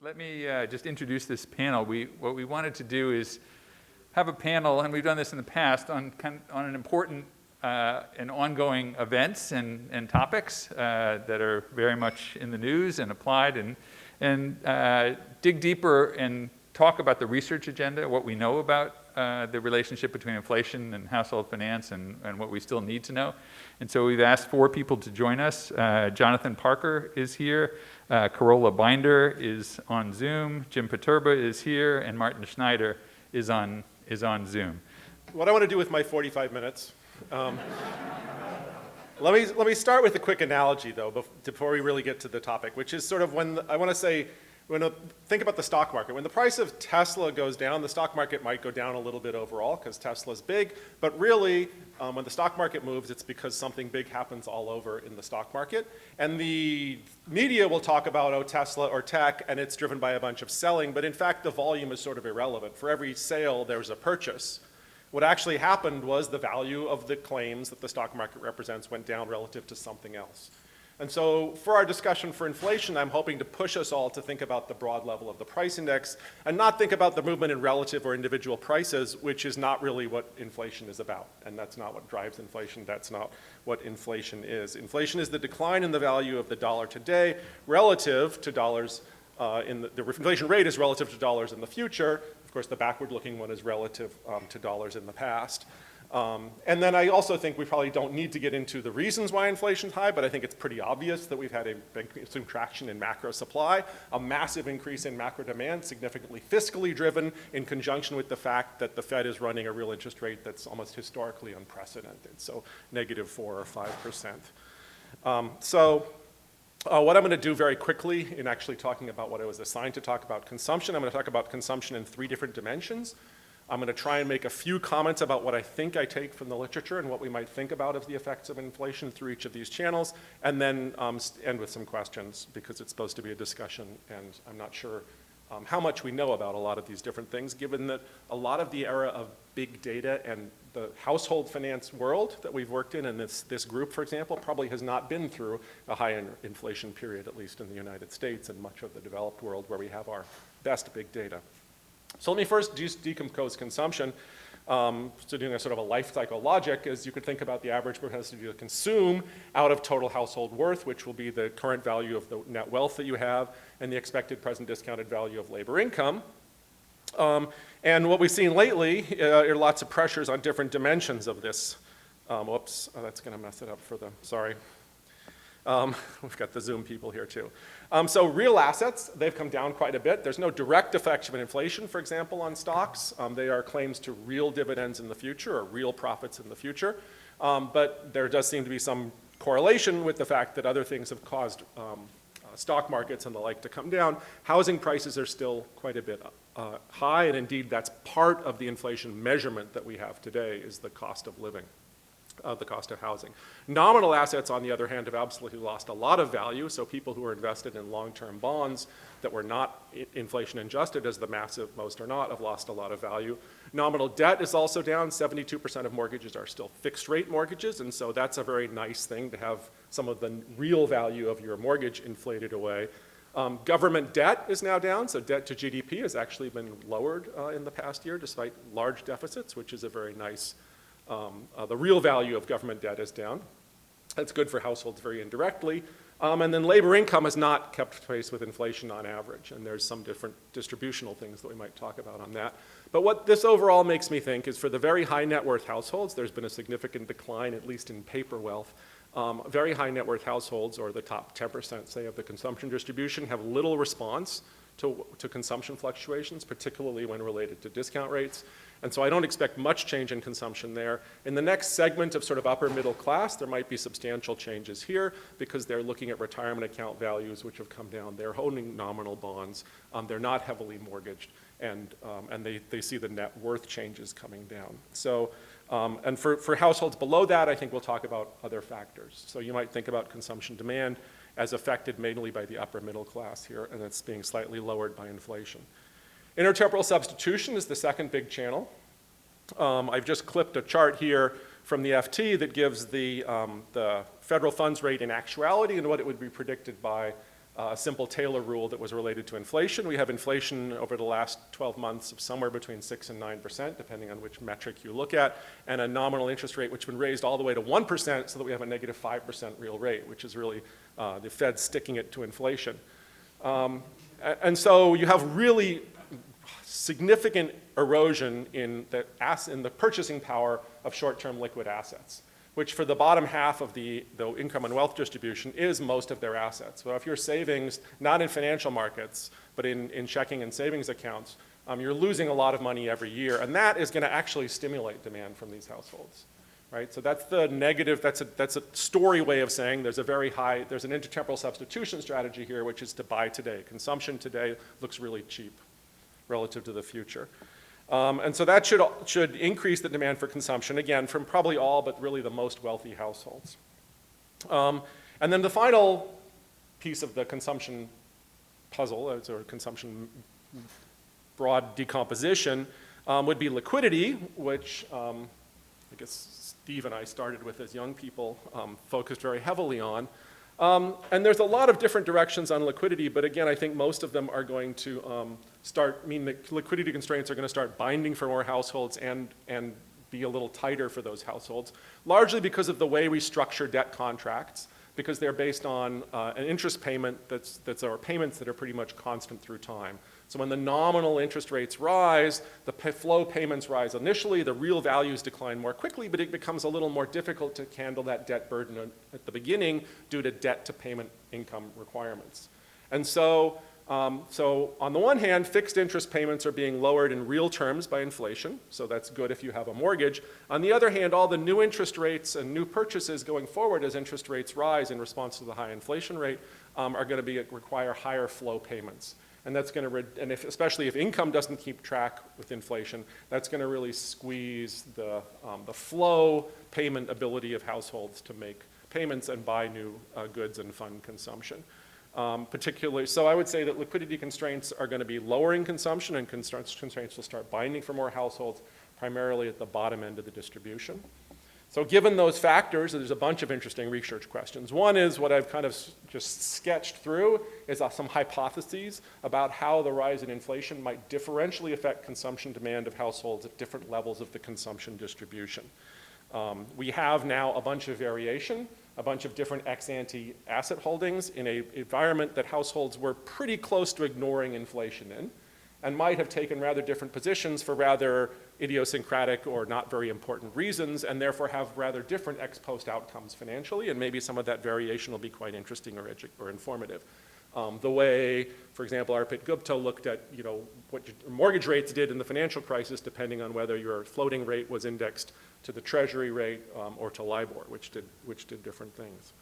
Let me just introduce this panel. What we wanted to do is have a panel, and we've done this in the past, on an important and ongoing events and topics that are very much in the news and applied, and dig deeper and talk about the research agenda, what we know about the relationship between inflation and household finance, and what we still need to know. And so we've asked 4 people to join us. Jonathan Parker is here. Carola Binder is on Zoom. Jim Poterba is here, and Martin Schneider is on Zoom. What I want to do with my 45 minutes, let me start with a quick analogy, though, before we really get to the topic, which is sort of think about the stock market. When the price of Tesla goes down, the stock market might go down a little bit overall because Tesla's big, but really, when the stock market moves, it's because something big happens all over in the stock market. And the media will talk about, oh, Tesla or tech, and it's driven by a bunch of selling, but in fact, the volume is sort of irrelevant. For every sale, there's a purchase. What actually happened was the value of the claims that the stock market represents went down relative to something else. And so for our discussion for inflation, I'm hoping to push us all to think about the broad level of the price index and not think about the movement in relative or individual prices, which is not really what inflation is about. And that's not what drives inflation. That's not what inflation is. Inflation is the decline in the value of the dollar today relative to dollars the inflation rate is relative to dollars in the future. Of course, the backward-looking one is relative to dollars in the past. And then I also think we probably don't need to get into the reasons why inflation's high, but I think it's pretty obvious that we've had a big contraction in macro supply, a massive increase in macro demand, significantly fiscally driven in conjunction with the fact that the Fed is running a real interest rate that's almost historically unprecedented, so -4 or 5%. What I'm going to do very quickly in actually talking about what I was assigned to talk about consumption, I'm going to talk about consumption in 3 different dimensions. I'm going to try and make a few comments about what I think I take from the literature and what we might think about as the effects of inflation through each of these channels, and then end with some questions because it's supposed to be a discussion, and I'm not sure how much we know about a lot of these different things, given that a lot of the era of big data and the household finance world that we've worked in, and this group, for example, probably has not been through a high inflation period, at least in the United States and much of the developed world where we have our best big data. So let me first decompose consumption. So doing a sort of a life cycle logic is you could think about the average propensity to consume out of total household worth, which will be the current value of the net wealth that you have and the expected present discounted value of labor income. And what we've seen lately are lots of pressures on different dimensions of this. Whoops, that's going to mess it up for the, sorry. We've got the Zoom people here too. So real assets, they've come down quite a bit. There's no direct effect of inflation, for example, on stocks. They are claims to real dividends in the future or real profits in the future. But there does seem to be some correlation with the fact that other things have caused stock markets and the like to come down. Housing prices are still quite a bit high, and indeed that's part of the inflation measurement that we have today is the cost of living. The cost of housing. Nominal assets, on the other hand, have absolutely lost a lot of value, so people who are invested in long-term bonds that were not inflation adjusted, as the massive most are not, have lost a lot of value. Nominal debt is also down. 72% of mortgages are still fixed-rate mortgages, and so that's a very nice thing to have some of the real value of your mortgage inflated away. Government debt is now down, so debt to GDP has actually been lowered in the past year despite large deficits, which is a very nice the real value of government debt is down. That's good for households very indirectly. And then labor income has not kept pace with inflation on average, and there's some different distributional things that we might talk about on that. But what this overall makes me think is for the very high net worth households, there's been a significant decline, at least in paper wealth. Very high net worth households, or the top 10%, say, of the consumption distribution, have little response to consumption fluctuations, particularly when related to discount rates. And so I don't expect much change in consumption there. In the next segment of sort of upper middle class, there might be substantial changes here because they're looking at retirement account values which have come down. They're owning nominal bonds. They're not heavily mortgaged, and they see the net worth changes coming down. So, and for households below that, I think we'll talk about other factors. So you might think about consumption demand as affected mainly by the upper middle class here, and it's being slightly lowered by inflation. Intertemporal substitution is the second big channel. I've just clipped a chart here from the FT that gives the federal funds rate in actuality and what it would be predicted by a simple Taylor rule that was related to inflation. We have inflation over the last 12 months of somewhere between 6 and 9%, depending on which metric you look at, and a nominal interest rate which has been raised all the way to 1% so that we have a negative 5% real rate, which is really the Fed sticking it to inflation. And so you have really significant erosion in the purchasing power of short-term liquid assets, which for the bottom half of the income and wealth distribution is most of their assets. So if your savings, not in financial markets, but in checking and savings accounts, you're losing a lot of money every year, and that is going to actually stimulate demand from these households, right? So that's the negative, that's a story way of saying there's an intertemporal substitution strategy here, which is to buy today. Consumption today looks really cheap relative to the future. And so that should increase the demand for consumption, again, from probably all but really the most wealthy households. And then the final piece of the consumption puzzle, or consumption broad decomposition, would be liquidity, which I guess Steve and I started with as young people, focused very heavily on. And there's a lot of different directions on liquidity, but again, I think most of them are going to mean that liquidity constraints are going to start binding for more households and be a little tighter for those households, largely because of the way we structure debt contracts, because they're based on an interest payment or payments that are pretty much constant through time. So when the nominal interest rates rise, the flow payments rise initially, the real values decline more quickly, but it becomes a little more difficult to handle that debt burden at the beginning due to debt to payment income requirements. And so on the one hand, fixed interest payments are being lowered in real terms by inflation, so that's good if you have a mortgage. On the other hand, all the new interest rates and new purchases going forward as interest rates rise in response to the high inflation rate are going to require higher flow payments. And that's going to, especially if income doesn't keep track with inflation, that's going to really squeeze the flow payment ability of households to make payments and buy new goods and fund consumption. Particularly, so I would say that liquidity constraints are going to be lowering consumption, and constraints will start binding for more households, primarily at the bottom end of the distribution. So given those factors, there's a bunch of interesting research questions. One is what I've kind of just sketched through is some hypotheses about how the rise in inflation might differentially affect consumption demand of households at different levels of the consumption distribution. We have now a bunch of variation, a bunch of different ex-ante asset holdings in an environment that households were pretty close to ignoring inflation in, and might have taken rather different positions for rather idiosyncratic or not very important reasons, and therefore have rather different ex post outcomes financially, and maybe some of that variation will be quite interesting or informative. The way, for example, Arpit Gupta looked at what mortgage rates did in the financial crisis, depending on whether your floating rate was indexed to the Treasury rate or to LIBOR, which did different things.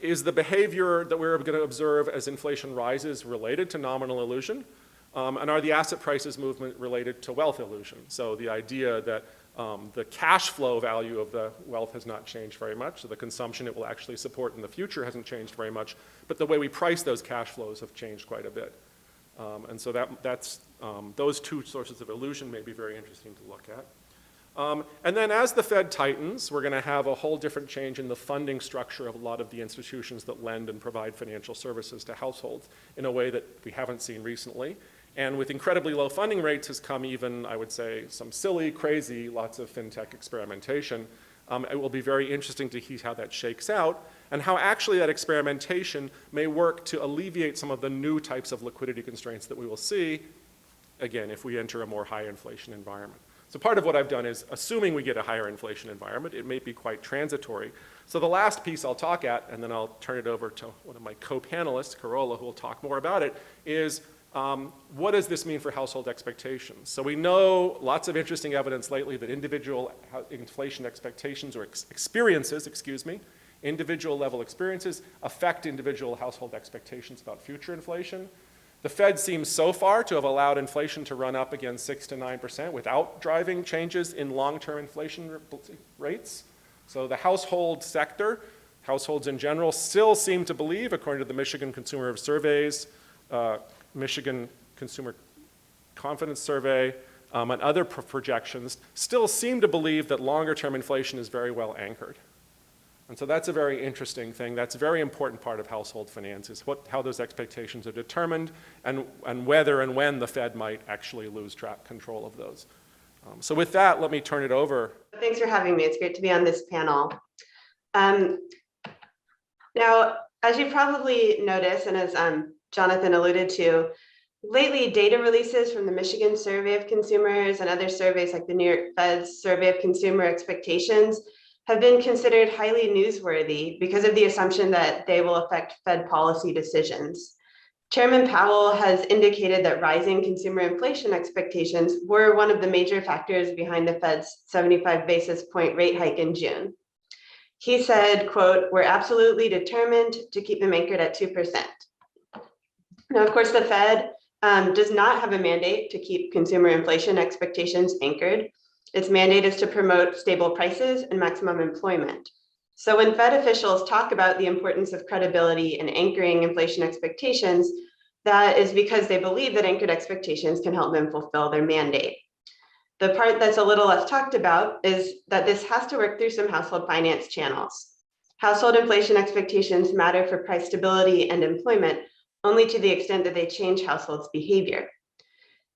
Is the behavior that we're going to observe as inflation rises related to nominal illusion? And are the asset prices movement related to wealth illusion? So the idea that the cash flow value of the wealth has not changed very much, so the consumption it will actually support in the future hasn't changed very much, but the way we price those cash flows have changed quite a bit. And so those two sources of illusion may be very interesting to look at. And then as the Fed tightens, we're going to have a whole different change in the funding structure of a lot of the institutions that lend and provide financial services to households in a way that we haven't seen recently. And with incredibly low funding rates has come even, I would say, some silly, crazy, lots of fintech experimentation. It will be very interesting to see how that shakes out and how actually that experimentation may work to alleviate some of the new types of liquidity constraints that we will see, again, if we enter a more high inflation environment. So part of what I've done is, assuming we get a higher inflation environment, it may be quite transitory. So the last piece I'll talk at, and then I'll turn it over to one of my co-panelists, Carola, who will talk more about it, is what does this mean for household expectations? So we know lots of interesting evidence lately that individual inflation expectations or experiences, individual level experiences affect individual household expectations about future inflation. The Fed seems so far to have allowed inflation to run up again 6 to 9% without driving changes in long-term inflation rates. So the household sector, households in general, still seem to believe, according to the Michigan Consumer Surveys, Michigan Consumer Confidence Survey, and other projections, still seem to believe that longer-term inflation is very well anchored. And so that's a very interesting thing. That's a very important part of household finances, how those expectations are determined and whether and when the Fed might actually lose control of those. So with that, let me turn it over. Thanks for having me. It's great to be on this panel. Now, as you probably noticed, and as Jonathan alluded to, lately data releases from the Michigan Survey of Consumers and other surveys like the New York Fed's Survey of Consumer Expectations have been considered highly newsworthy because of the assumption that they will affect Fed policy decisions. Chairman Powell has indicated that rising consumer inflation expectations were one of the major factors behind the Fed's 75 basis point rate hike in June. He said, quote, "We're absolutely determined to keep them anchored at 2%. Now, of course, the Fed does not have a mandate to keep consumer inflation expectations anchored. Its mandate is to promote stable prices and maximum employment. So when Fed officials talk about the importance of credibility in anchoring inflation expectations, that is because they believe that anchored expectations can help them fulfill their mandate. The part that's a little less talked about is that this has to work through some household finance channels. Household inflation expectations matter for price stability and employment only to the extent that they change households' behavior.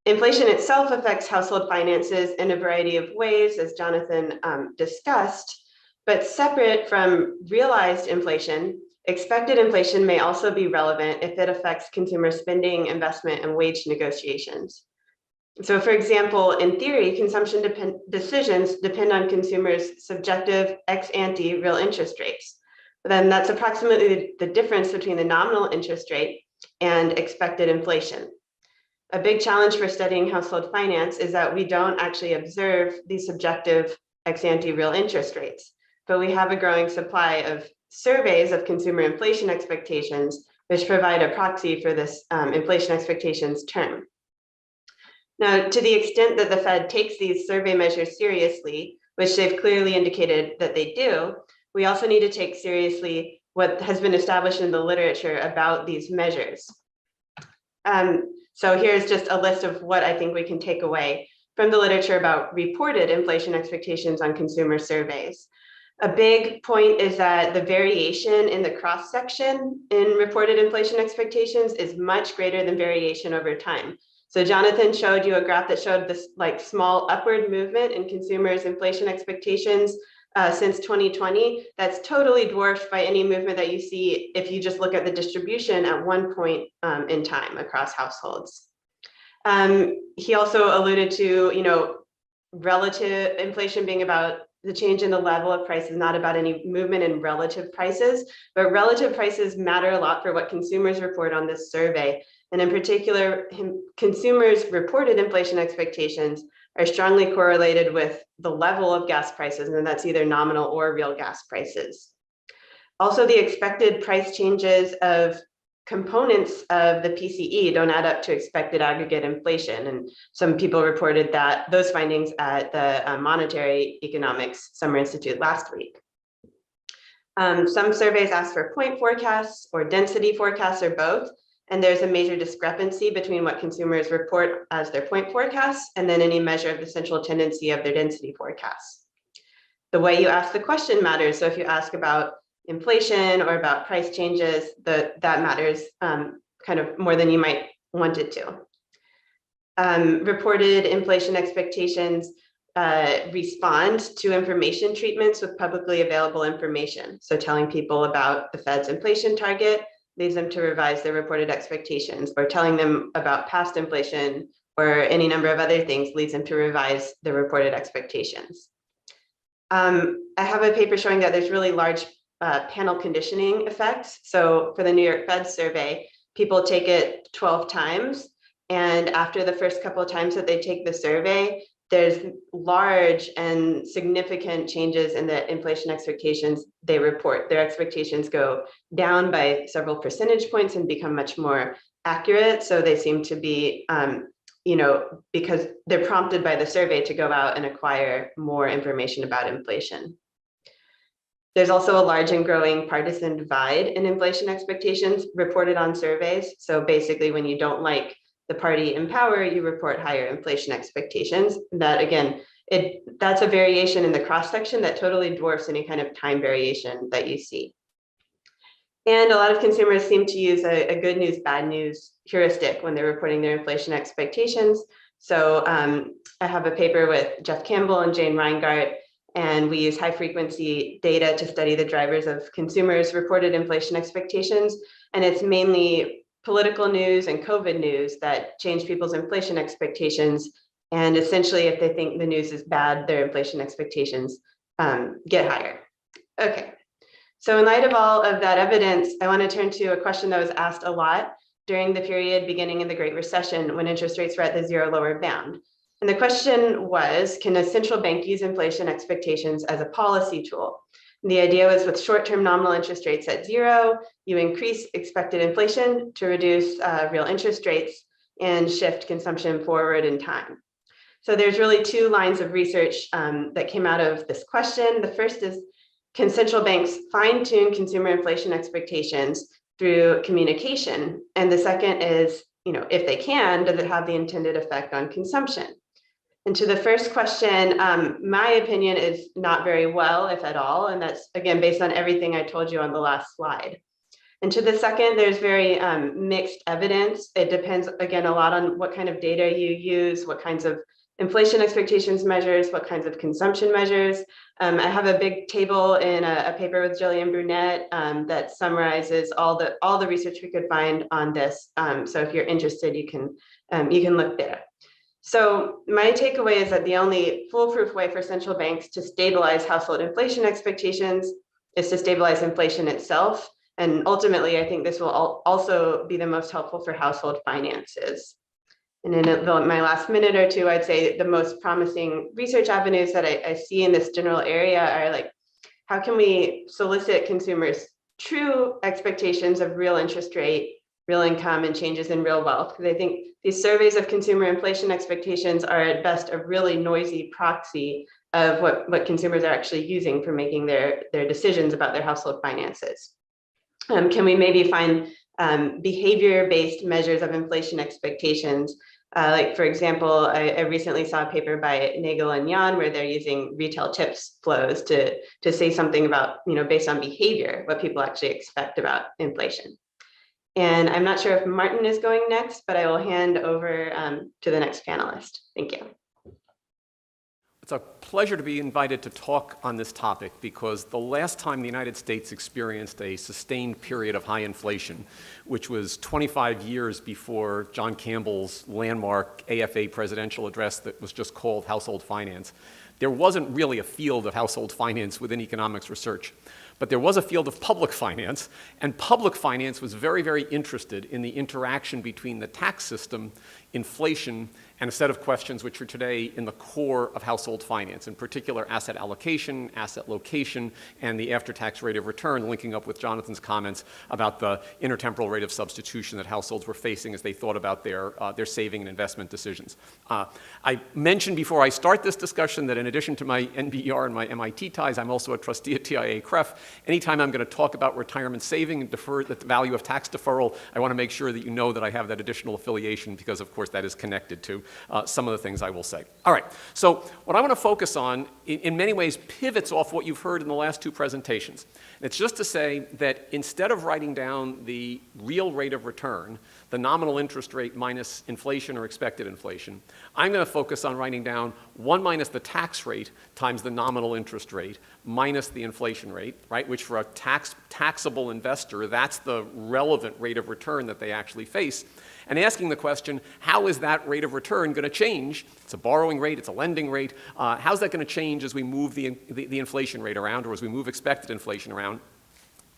Inflation itself affects household finances in a variety of ways, as Jonathan discussed, but separate from realized inflation, expected inflation may also be relevant if it affects consumer spending, investment, and wage negotiations. So for example, in theory, consumption decisions depend on consumers' subjective ex-ante real interest rates. But then that's approximately the difference between the nominal interest rate and expected inflation. A big challenge for studying household finance is that we don't actually observe these subjective ex-ante real interest rates, but we have a growing supply of surveys of consumer inflation expectations, which provide a proxy for this inflation expectations term. Now, to the extent that the Fed takes these survey measures seriously, which they've clearly indicated that they do, we also need to take seriously what has been established in the literature about these measures. So here's just a list of what I think we can take away from the literature about reported inflation expectations on consumer surveys. A big point is that the variation in the cross-section in reported inflation expectations is much greater than variation over time. So Jonathan showed you a graph that showed this like small upward movement in consumers' inflation expectations since 2020. That's totally dwarfed by any movement that you see if you just look at the distribution at one point in time across households. He also alluded to, relative inflation being about the change in the level of prices, not about any movement in relative prices, but relative prices matter a lot for what consumers report on this survey. And in particular, consumers' reported inflation expectations are strongly correlated with the level of gas prices, and that's either nominal or real gas prices. Also, the expected price changes of components of the PCE don't add up to expected aggregate inflation. And some people reported that those findings at the Monetary Economics Summer Institute last week. Some surveys ask for point forecasts or density forecasts or both. And there's a major discrepancy between what consumers report as their point forecasts and then any measure of the central tendency of their density forecasts. The way you ask the question matters. So if you ask about inflation or about price changes, that matters kind of more than you might want it to. Reported inflation expectations respond to information treatments with publicly available information. So telling people about the Fed's inflation target leads them to revise their reported expectations, or telling them about past inflation or any number of other things leads them to revise their reported expectations. I have a paper showing that there's really large panel conditioning effects. So for the New York Fed survey, people take it 12 times. And after the first couple of times that they take the survey, there's large and significant changes in the inflation expectations they report. Their expectations go down by several percentage points and become much more accurate. So they seem to be, because they're prompted by the survey to go out and acquire more information about inflation. There's also a large and growing partisan divide in inflation expectations reported on surveys. So basically, when you don't like the party in power, you report higher inflation expectations. That again that's a variation in the cross-section that totally dwarfs any kind of time variation that you see. And a lot of consumers seem to use a good news, bad news heuristic when they're reporting their inflation expectations. So I have a paper with Jeff Campbell and Jane Reingart, and we use high frequency data to study the drivers of consumers' reported inflation expectations. And it's mainly political news and COVID news that change people's inflation expectations. And essentially, if they think the news is bad, their inflation expectations get higher. Okay. So in light of all of that evidence, I want to turn to a question that was asked a lot during the period beginning in the Great Recession when interest rates were at the zero lower bound. And the question was, can a central bank use inflation expectations as a policy tool? And the idea was with short-term nominal interest rates at zero, you increase expected inflation to reduce real interest rates and shift consumption forward in time. So there's really two lines of research that came out of this question. The first is, can central banks fine-tune consumer inflation expectations through communication? And the second is, if they can, does it have the intended effect on consumption? And to the first question, my opinion is not very well, if at all. And that's, again, based on everything I told you on the last slide. And to the second, there's very mixed evidence. It depends, again, a lot on what kind of data you use, what kinds of inflation expectations measures, what kinds of consumption measures. I have a big table in a paper with Jillian Brunette that summarizes all the research we could find on this. So if you're interested, you can look there. So my takeaway is that the only foolproof way for central banks to stabilize household inflation expectations is to stabilize inflation itself. And ultimately, I think this will also be the most helpful for household finances. And in my last minute or two, I'd say the most promising research avenues that I see in this general area are like, how can we solicit consumers' true expectations of real interest rate, real income, and changes in real wealth? Because I think these surveys of consumer inflation expectations are at best a really noisy proxy of what consumers are actually using for making their decisions about their household finances. Can we maybe find behavior-based measures of inflation expectations? Like, for example, I recently saw a paper by Nagel and Yan where they're using retail tips flows to say something about, based on behavior, what people actually expect about inflation. And I'm not sure if Martin is going next, but I will hand over to the next panelist. Thank you. It's a pleasure to be invited to talk on this topic because the last time the United States experienced a sustained period of high inflation, which was 25 years before John Campbell's landmark AFA presidential address that was just called Household Finance, there wasn't really a field of household finance within economics research. But there was a field of public finance, and public finance was very, very interested in the interaction between the tax system, inflation, and a set of questions which are today in the core of household finance, in particular asset allocation, asset location, and the after-tax rate of return, linking up with Jonathan's comments about the intertemporal rate of substitution that households were facing as they thought about their saving and investment decisions. I mentioned before I start this discussion that in addition to my NBER and my MIT ties, I'm also a trustee at TIAA-CREF. Anytime I'm going to talk about retirement saving and defer the value of tax deferral, I want to make sure that you know that I have that additional affiliation because, of course, that is connected to some of the things I will say. All right, so what I want to focus on, in many ways, pivots off what you've heard in the last two presentations. And it's just to say that instead of writing down the real rate of return, the nominal interest rate minus inflation or expected inflation, I'm going to focus on writing down 1 minus the tax rate times the nominal interest rate minus the inflation rate, right? Which for a taxable investor, that's the relevant rate of return that they actually face. And asking the question, how is that rate of return going to change? It's a borrowing rate, it's a lending rate. How's that going to change as we move the inflation rate around or as we move expected inflation around?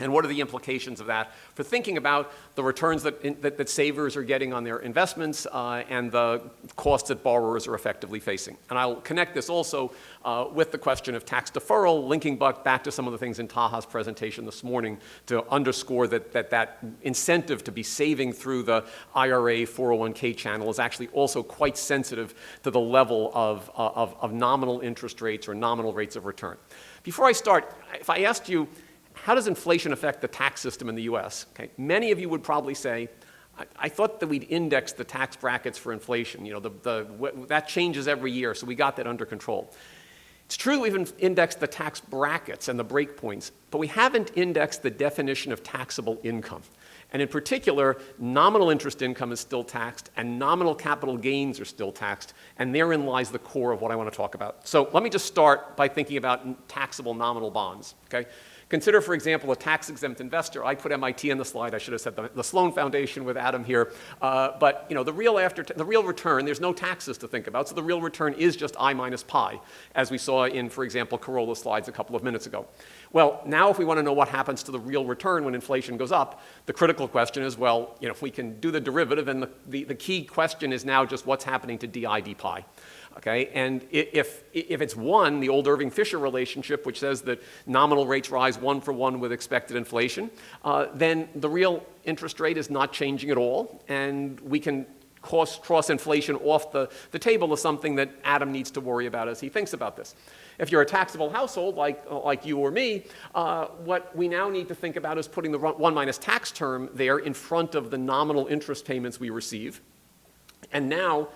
And what are the implications of that for thinking about the returns that savers are getting on their investments and the costs that borrowers are effectively facing? And I'll connect this also with the question of tax deferral, linking back to some of the things in Taha's presentation this morning to underscore that incentive to be saving through the IRA 401k channel is actually also quite sensitive to the level of nominal interest rates or nominal rates of return. Before I start, if I asked you, how does inflation affect the tax system in the US? Okay. Many of you would probably say, I thought that we'd index the tax brackets for inflation. You know, that changes every year, so we got that under control. It's true we've indexed the tax brackets and the breakpoints, but we haven't indexed the definition of taxable income. And in particular, nominal interest income is still taxed, and nominal capital gains are still taxed, and therein lies the core of what I want to talk about. So let me just start by thinking about taxable nominal bonds, okay? Consider, for example, a tax-exempt investor. I put MIT on the slide. I should have said the Sloan Foundation with Adam here. But you know, the real return, there's no taxes to think about, so the real return is just I minus pi, as we saw in, for example, Carola's slides a couple of minutes ago. Well, now if we want to know what happens to the real return when inflation goes up, the critical question is, well, you know, if we can do the derivative, and the key question is now just what's happening to di d pi. Okay, and if it's 1, the old Irving-Fisher relationship, which says that nominal rates rise 1 for 1 with expected inflation, then the real interest rate is not changing at all, and we can cross inflation off the table as something that Adam needs to worry about as he thinks about this. If you're a taxable household like you or me, what we now need to think about is putting the 1 minus tax term there in front of the nominal interest payments we receive. And now,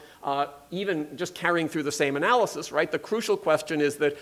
even just carrying through the same analysis, right, the crucial question is that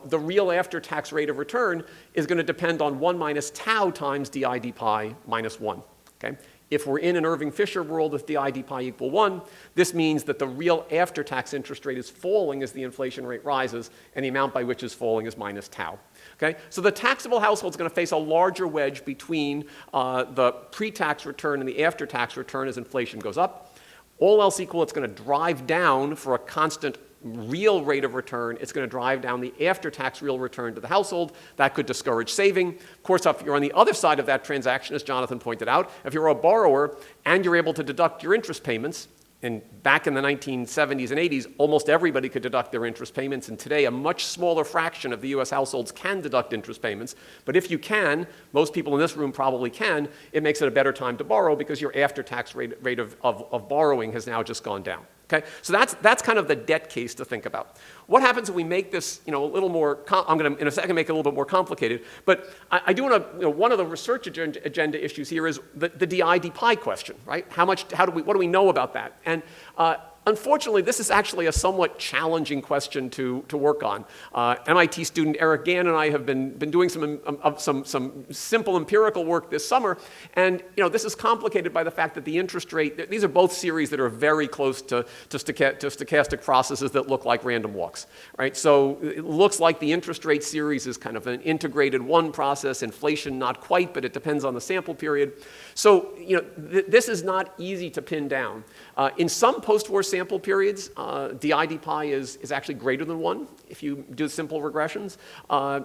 the real after-tax rate of return is going to depend on 1 minus tau times di d pi minus 1. Okay? If we're in an Irving-Fisher world with di d pi equal 1, this means that the real after-tax interest rate is falling as the inflation rate rises, and the amount by which is falling is minus tau. Okay? So the taxable household is going to face a larger wedge between the pre-tax return and the after-tax return as inflation goes up. All else equal, it's going to drive down for a constant real rate of return. It's going to drive down the after-tax real return to the household. That could discourage saving. Of course, if you're on the other side of that transaction, as Jonathan pointed out, if you're a borrower and you're able to deduct your interest payments, and back in the 1970s and 80s, almost everybody could deduct their interest payments, and today a much smaller fraction of the US households can deduct interest payments. But if you can, most people in this room probably can, it makes it a better time to borrow because your after-tax rate of borrowing has now just gone down. Okay? So that's kind of the debt case to think about. What happens if we make this, you know, a little more, I'm going to in a second make it a little bit more complicated, but I do want to, you know, one of the research agenda issues here is the di d pi question, right? What do we know about that? And unfortunately, this is actually a somewhat challenging question to work on. MIT student Eric Gann and I have been doing some simple empirical work this summer, and you know, this is complicated by the fact that the interest rate, these are both series that are very close to stochastic processes that look like random walks, right? So it looks like the interest rate series is kind of an integrated one process, inflation not quite, but it depends on the sample period. So you know, this is not easy to pin down. In some post-war sample periods, di d pi is actually greater than 1 if you do simple regressions.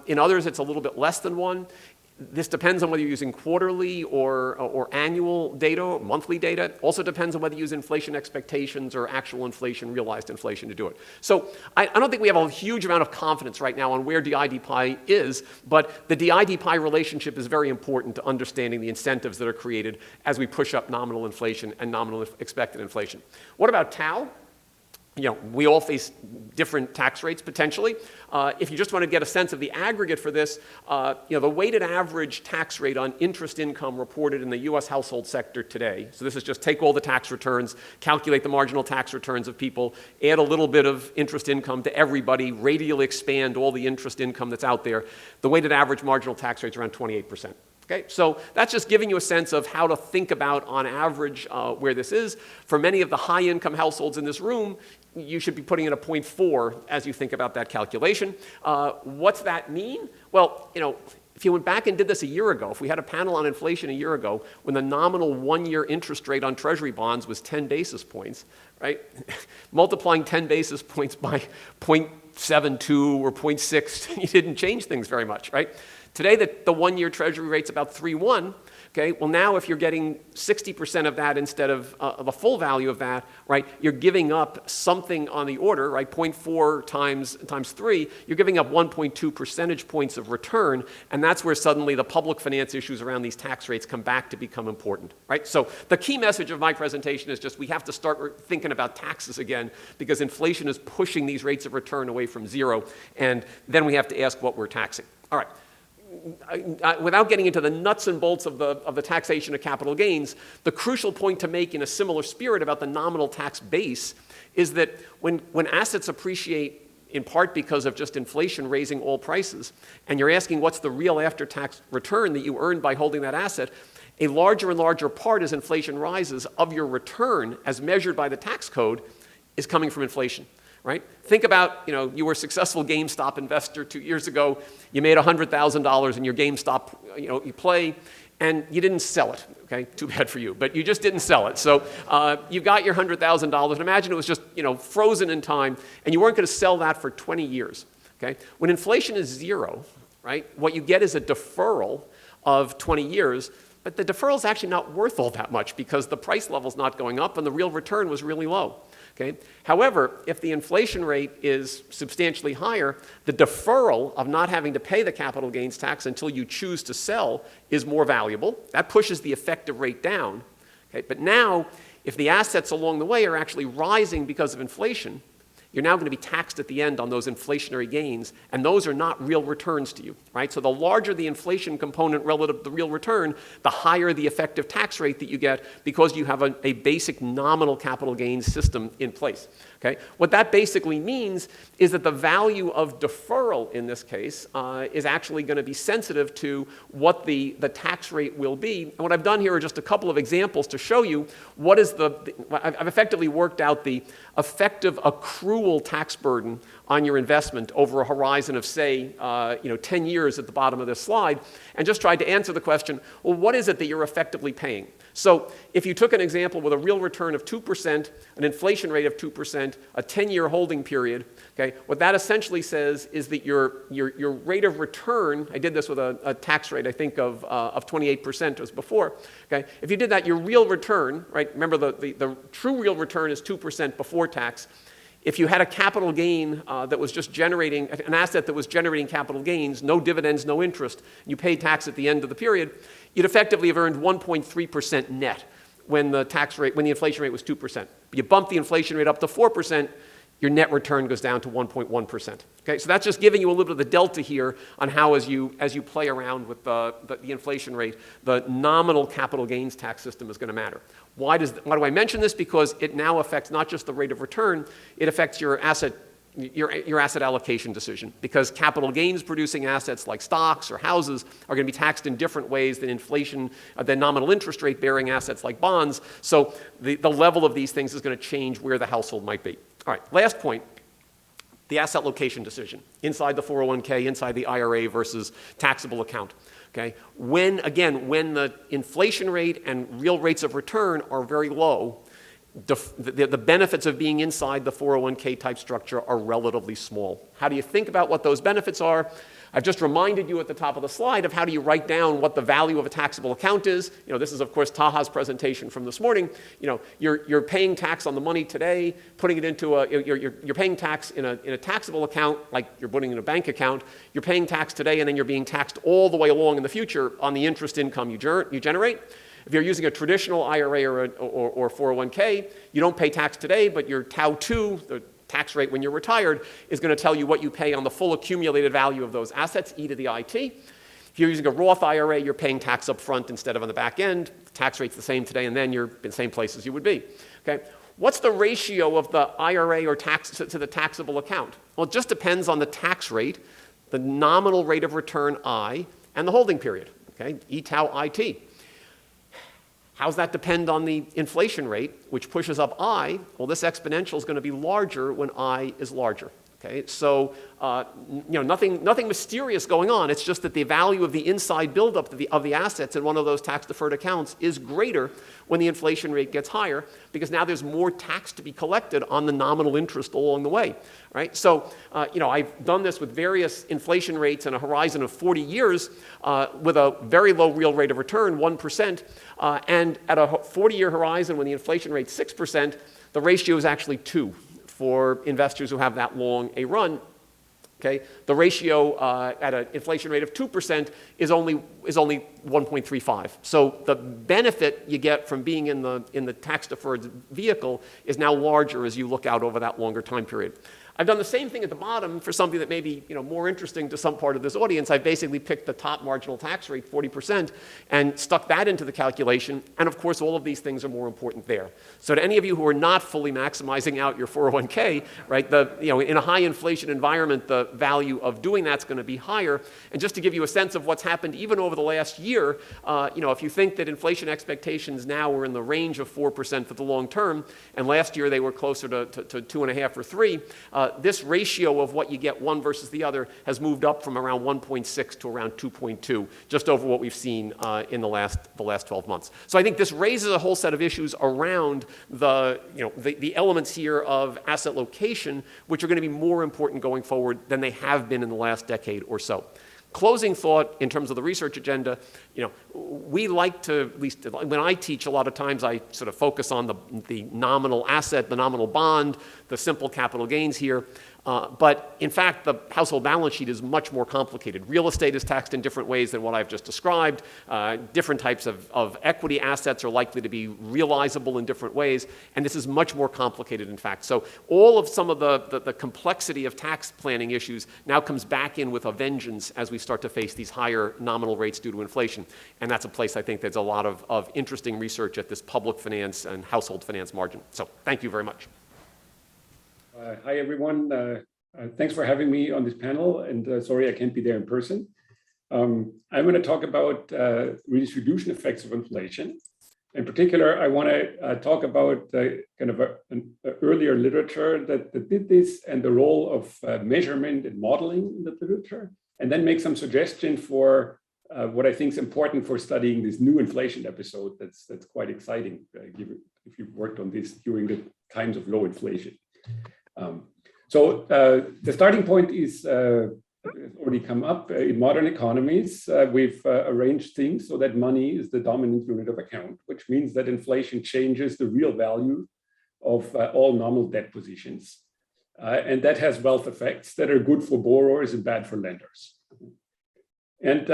In others, it's a little bit less than 1. This depends on whether you're using quarterly or annual data, or monthly data. Also depends on whether you use inflation expectations or actual inflation, realized inflation to do it. So I don't think we have a huge amount of confidence right now on where di d pi is, but the di d pi relationship is very important to understanding the incentives that are created as we push up nominal inflation and nominal expected inflation. What about tau? You know, we all face different tax rates potentially. If you just want to get a sense of the aggregate for this, you know, the weighted average tax rate on interest income reported in the US household sector today, so this is just take all the tax returns, calculate the marginal tax returns of people, add a little bit of interest income to everybody, radially expand all the interest income that's out there, the weighted average marginal tax rate is around 28%. Okay, so that's just giving you a sense of how to think about, on average, where this is. For many of the high-income households in this room, you should be putting in a 0.4 as you think about that calculation. What's that mean? Well, you know, if you went back and did this a year ago, if we had a panel on inflation a year ago, when the nominal one-year interest rate on Treasury bonds was 10 basis points, right? Multiplying 10 basis points by 0.72 or 0.6, you didn't change things very much, right? Today, the one-year Treasury rate's about 3.1. Okay, well now if you're getting 60% of that instead of the full value of that, right, you're giving up something on the order, right, 0.4 times 3, you're giving up 1.2 percentage points of return, and that's where suddenly the public finance issues around these tax rates come back to become important, right? So the key message of my presentation is just we have to start thinking about taxes again because inflation is pushing these rates of return away from zero, and then we have to ask what we're taxing. All right. without getting into the nuts and bolts of the taxation of capital gains, the crucial point to make in a similar spirit about the nominal tax base is that when assets appreciate in part because of just inflation raising all prices, and you're asking what's the real after-tax return that you earned by holding that asset, a larger and larger part as inflation rises of your return as measured by the tax code is coming from inflation, right? Think about, you were a successful GameStop investor 2 years ago, you made $100,000 in your GameStop, you play, and you didn't sell it, okay? Too bad for you, but you just didn't sell it. So you got your $100,000, and imagine it was just, frozen in time, and you weren't going to sell that for 20 years, okay? When inflation is zero, right, what you get is a deferral of 20 years, but the deferral is actually not worth all that much because the price level's not going up and the real return was really low. Okay? However, if the inflation rate is substantially higher, the deferral of not having to pay the capital gains tax until you choose to sell is more valuable. That pushes the effective rate down. Okay? But now, if the assets along the way are actually rising because of inflation, you're now going to be taxed at the end on those inflationary gains, and those are not real returns to you, right? So the larger the inflation component relative to the real return, the higher the effective tax rate that you get because you have a basic nominal capital gains system in place, okay? What that basically means is that the value of deferral in this case is actually going to be sensitive to what the tax rate will be. And what I've done here are just a couple of examples to show you what is I've effectively worked out the effective accrual tax burden on your investment over a horizon of, say, 10 years at the bottom of this slide, and just tried to answer the question, well, what is it that you're effectively paying? So if you took an example with a real return of 2%, an inflation rate of 2%, a 10-year holding period, okay, what that essentially says is that your rate of return, I did this with a tax rate, I think, of 28% as before, okay? If you did that, your real return, right, remember the true real return is 2% before tax. If you had a capital gain that was just generating, an asset that was generating capital gains, no dividends, no interest, and you paid tax at the end of the period, you'd effectively have earned 1.3% net when the inflation rate was 2%. You bump the inflation rate up to 4%, your net return goes down to 1.1%. Okay, so that's just giving you a little bit of the delta here on how, as you play around with the inflation rate, the nominal capital gains tax system is going to matter. Why do I mention this? Because it now affects not just the rate of return, it affects your asset allocation decision, because capital gains producing assets like stocks or houses are going to be taxed in different ways than nominal interest rate bearing assets like bonds. So the level of these things is going to change where the household might be. All right, last point, the asset location decision inside the 401k, inside the IRA versus taxable account. Okay, when the inflation rate and real rates of return are very low, the benefits of being inside the 401k type structure are relatively small. How do you think about what those benefits are? I've just reminded you at the top of the slide of how do you write down what the value of a taxable account is. This is, of course, Taha's presentation from this morning. You're paying tax on the money today, putting it into you're paying tax in a taxable account, like you're putting in a bank account. You're paying tax today, and then you're being taxed all the way along in the future on the interest income you generate. If you're using a traditional IRA or 401k, you don't pay tax today, but your TAO2, the tax rate when you're retired, is going to tell you what you pay on the full accumulated value of those assets, e to the IT. If you're using a Roth IRA, you're paying tax up front instead of on the back end. The tax rate's the same today, and then you're in the same place as you would be. Okay? What's the ratio of the IRA or tax to the taxable account? Well, it just depends on the tax rate, the nominal rate of return I, and the holding period. Okay? E tau IT. How's that depend on the inflation rate, which pushes up I? Well, this exponential is going to be larger when I is larger. Okay, so nothing mysterious going on. It's just that the value of the inside buildup of the assets in one of those tax-deferred accounts is greater when the inflation rate gets higher, because now there's more tax to be collected on the nominal interest along the way. Right? So I've done this with various inflation rates in a horizon of 40 years with a very low real rate of return, 1%, and at a 40-year horizon when the inflation rate's 6%, the ratio is actually 2. For investors who have that long a run, okay, the ratio at an inflation rate of 2% is only 1.35. So the benefit you get from being in the tax-deferred vehicle is now larger as you look out over that longer time period. I've done the same thing at the bottom for something that may be more interesting to some part of this audience. I've basically picked the top marginal tax rate, 40%, and stuck that into the calculation. And of course, all of these things are more important there. So to any of you who are not fully maximizing out your 401k, right, in a high inflation environment, the value of doing that's going to be higher. And just to give you a sense of what's happened even over the last year, if you think that inflation expectations now are in the range of 4% for the long term, and last year they were closer to 2.5 or 3, this ratio of what you get one versus the other has moved up from around 1.6 to around 2.2, just over what we've seen in the last 12 months. So I think this raises a whole set of issues around the elements here of asset location, which are going to be more important going forward than they have been in the last decade or so. Closing thought in terms of the research agenda, we like to, at least when I teach, a lot of times I sort of focus on the nominal asset, the nominal bond, the simple capital gains here. But in fact, the household balance sheet is much more complicated. Real estate is taxed in different ways than what I've just described. Different types of equity assets are likely to be realizable in different ways. And this is much more complicated, in fact. So all of some of the complexity of tax planning issues now comes back in with a vengeance as we start to face these higher nominal rates due to inflation. And that's a place I think there's a lot of interesting research at this public finance and household finance margin. So thank you very much. Hi, everyone. Thanks for having me on this panel. And sorry, I can't be there in person. I'm going to talk about redistribution effects of inflation. In particular, I want to talk about kind of an earlier literature that did this and the role of measurement and modeling in the literature, and then make some suggestions for what I think is important for studying this new inflation episode that's quite exciting, if you've worked on this during the times of low inflation. So the starting point is already come up. In modern economies, we've arranged things so that money is the dominant unit of account, which means that inflation changes the real value of all nominal debt positions. And that has wealth effects that are good for borrowers and bad for lenders. And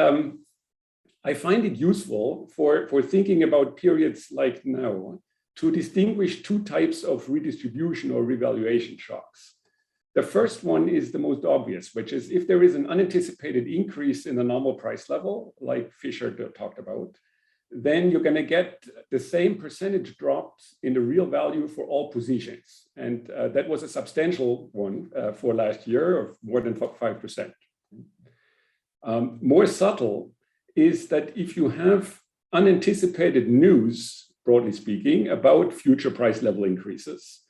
I find it useful for thinking about periods like now to distinguish two types of redistribution or revaluation shocks. The first one is the most obvious, which is if there is an unanticipated increase in the nominal price level, like Fisher talked about, then you're going to get the same percentage drops in the real value for all positions. And that was a substantial one for last year of more than 5%. More subtle is that if you have unanticipated news, broadly speaking, about future price level increases,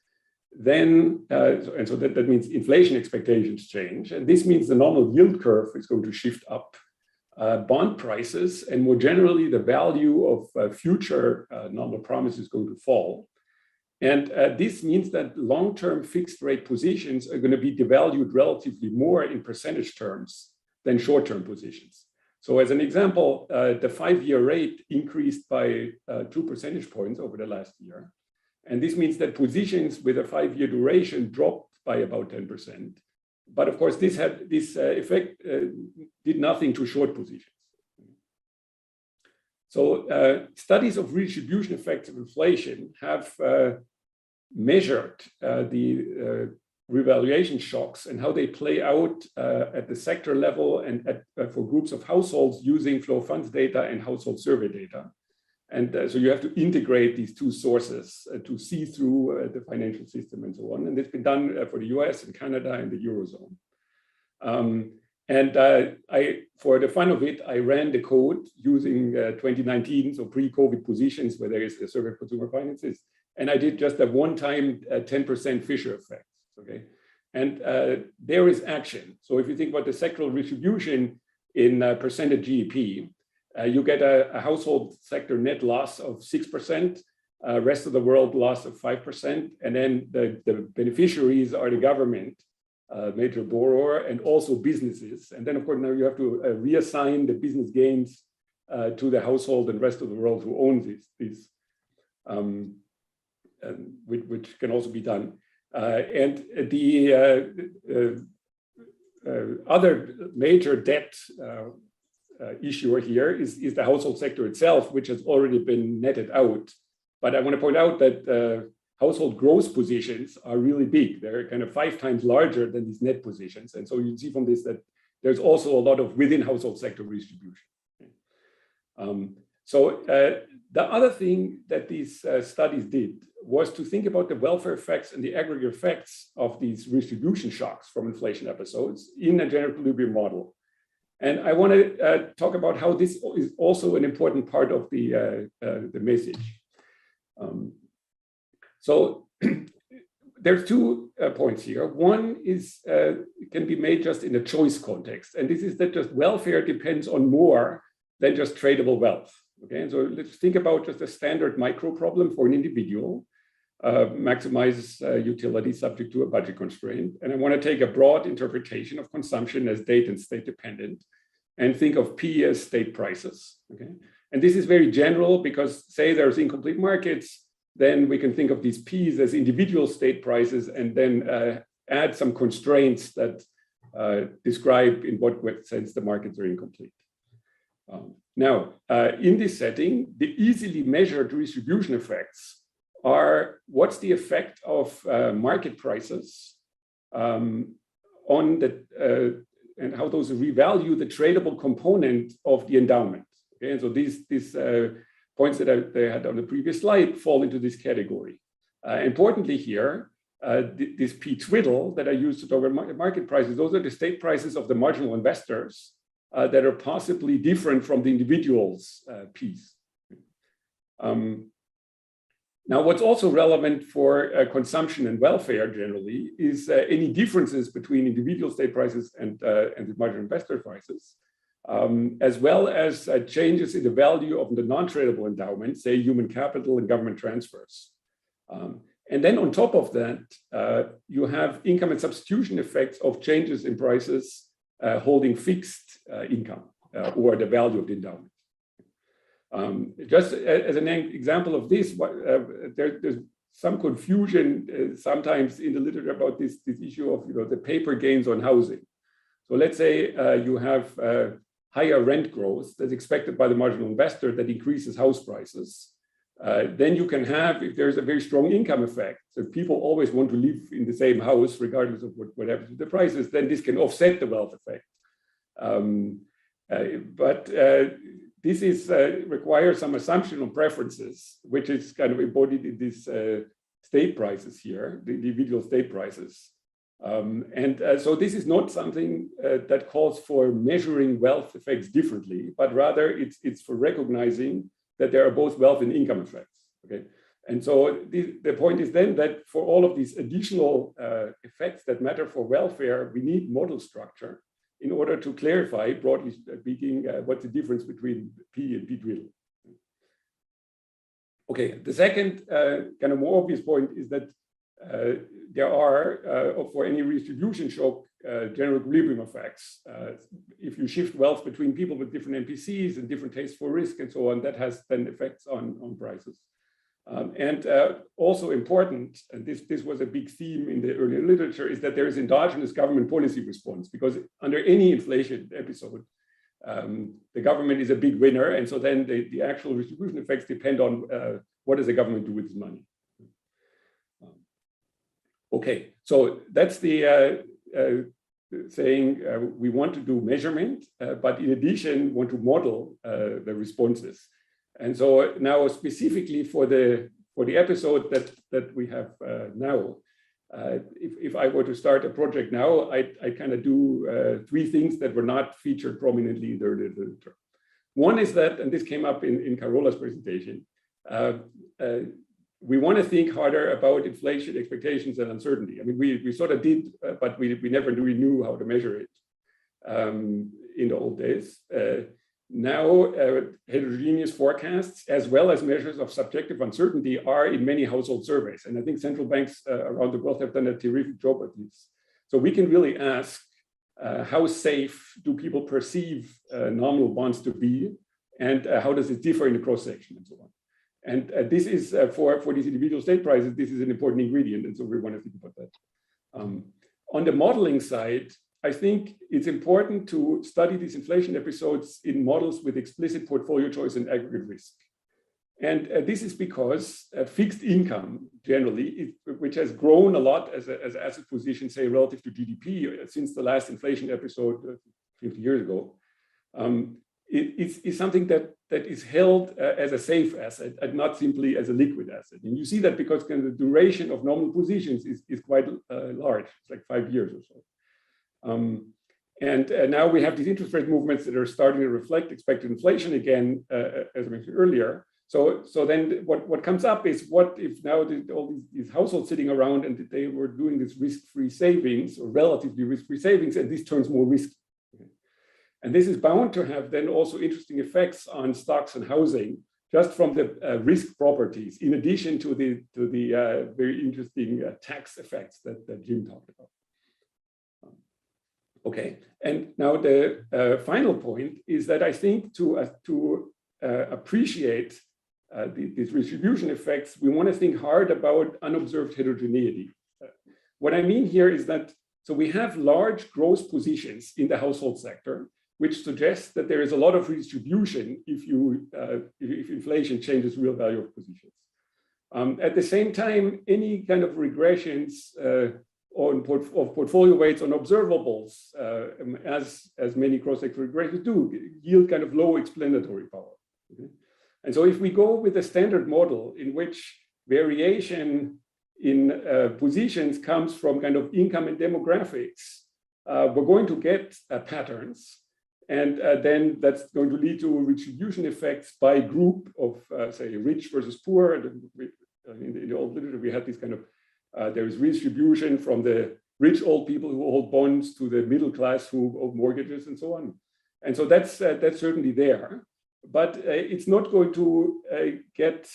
then, so that means inflation expectations change. And this means the normal yield curve is going to shift up. Bond prices and more generally, the value of future normal promise is going to fall. And this means that long-term fixed rate positions are going to be devalued relatively more in percentage terms than short-term positions. So as an example, the 5-year rate increased by 2 percentage points over the last year. And this means that positions with a 5-year duration dropped by about 10%. But of course, this effect did nothing to short positions. So studies of redistribution effects of inflation have measured the revaluation shocks and how they play out at the sector level and for groups of households using flow funds data and household survey data. And so you have to integrate these two sources to see through the financial system and so on. And it's been done for the US and Canada and the Eurozone. For the fun of it, I ran the code using 2019, so pre-COVID positions where there is a survey of consumer finances. And I did just a one-time 10% Fisher effect. Okay, and there is action. So if you think about the sectoral distribution in percent of GDP, you get a household sector net loss of 6%, rest of the world loss of 5%, and then the beneficiaries are the government, major borrower, and also businesses. And then, of course, now you have to reassign the business gains to the household and rest of the world who owns these, which can also be done. And the other major debt issuer here is the household sector itself, which has already been netted out. But I want to point out that household gross positions are really big. They're kind of 5 times larger than these net positions. And so you see from this that there's also a lot of within household sector redistribution. The other thing that these studies did was to think about the welfare effects and the aggregate effects of these redistribution shocks from inflation episodes in a general equilibrium model. And I want to talk about how this is also an important part of the message. There's 2 points here. One is can be made just in a choice context, and this is that just welfare depends on more than just tradable wealth. Okay, and so let's think about just a standard micro problem for an individual. Maximize utility subject to a budget constraint. And I want to take a broad interpretation of consumption as date and state dependent and think of P as state prices. Okay, and this is very general because say there's incomplete markets, then we can think of these P's as individual state prices and then add some constraints that describe in what sense the markets are incomplete. Now, in this setting, the easily measured redistribution effects are what's the effect of market prices on the and how those revalue the tradable component of the endowment. Okay, and so these points that they had on the previous slide fall into this category. Importantly here, this P twiddle that I used to talk about market prices, those are the state prices of the marginal investors that are possibly different from the individual's P's. Now, what's also relevant for consumption and welfare generally is any differences between individual state prices and the marginal investor prices, as well as changes in the value of the non-tradable endowment, say human capital and government transfers. And then on top of that, you have income and substitution effects of changes in prices holding fixed income or the value of the endowment. Just as an example of this, there's some confusion sometimes in the literature about this issue of the paper gains on housing. So let's say you have higher rent growth that's expected by the marginal investor that increases house prices. Then you can have, if there's a very strong income effect, so if people always want to live in the same house regardless of what happens with the prices, then this can offset the wealth effect. This requires some assumption on preferences, which is kind of embodied in these state prices here, the individual state prices. So this is not something that calls for measuring wealth effects differently, but rather it's for recognizing that there are both wealth and income effects. Okay, and so the point is then that for all of these additional effects that matter for welfare, we need model structure in order to clarify, broadly speaking, what's the difference between P and P twiddle. Okay, the second kind of more obvious point is that there are, for any redistribution shock, general equilibrium effects. If you shift wealth between people with different NPCs and different tastes for risk and so on, that has then effects on prices. Also important, and this was a big theme in the earlier literature, is that there is endogenous government policy response, because under any inflation episode, the government is a big winner, and so then the actual redistribution effects depend on what does the government do with its money. Okay, so that's the saying we want to do measurement, but in addition want to model the responses. And so now specifically for the episode that we have now, if I were to start a project now, I kind of do 3 things that were not featured prominently in the earlier literature. One is that, and this came up in Carola's presentation, we want to think harder about inflation expectations and uncertainty. I mean, we sort of did, but we never really knew how to measure it in the old days. Now, heterogeneous forecasts, as well as measures of subjective uncertainty, are in many household surveys. And I think central banks around the world have done a terrific job at this. So we can really ask, how safe do people perceive nominal bonds to be? And how does it differ in the cross-section and so on? And this is, for these individual state prices, this is an important ingredient. And so we want to think about that. On the modeling side, I think it's important to study these inflation episodes in models with explicit portfolio choice and aggregate risk. And this is because fixed income generally, which has grown a lot as an asset position, say, relative to GDP since the last inflation episode 50 years ago, is something that is held as a safe asset and not simply as a liquid asset. And you see that because kind of the duration of normal positions is quite large. It's like 5 years or so. And now we have these interest rate movements that are starting to reflect expected inflation again, as I mentioned earlier. So then what comes up is, what if now all these households sitting around and they were doing this risk-free savings or relatively risk-free savings, and this turns more risky. And this is bound to have then also interesting effects on stocks and housing, just from the risk properties, in addition to the very interesting tax effects that Jim talked about. Okay, and now the final point is that I think to appreciate these redistribution effects, we want to think hard about unobserved heterogeneity. What I mean here is that, so we have large gross positions in the household sector, which suggests that there is a lot of redistribution if inflation changes real value of positions. At the same time, any kind of regressions of portfolio weights on observables, as many cross-sector regressions do, yield kind of low explanatory power. Okay? And so if we go with a standard model in which variation in positions comes from kind of income and demographics, we're going to get patterns. And then that's going to lead to redistribution effects by group of, say, rich versus poor. And in the old literature, we had this kind of, there is redistribution from the rich old people who hold bonds to the middle class who hold mortgages and so on. And so that's certainly there. But it's not going to get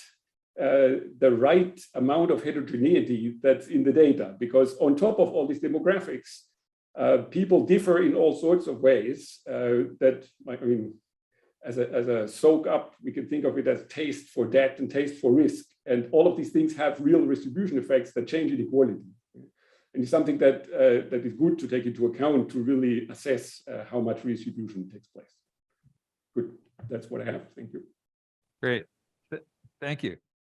the right amount of heterogeneity that's in the data, because on top of all these demographics, people differ in all sorts of ways that, I mean, as a soak up, we can think of it as taste for debt and taste for risk. And all of these things have real distribution effects that change inequality. And it's something that is good to take into account to really assess how much redistribution takes place. Good, that's what I have. Thank you. Great. Thank you.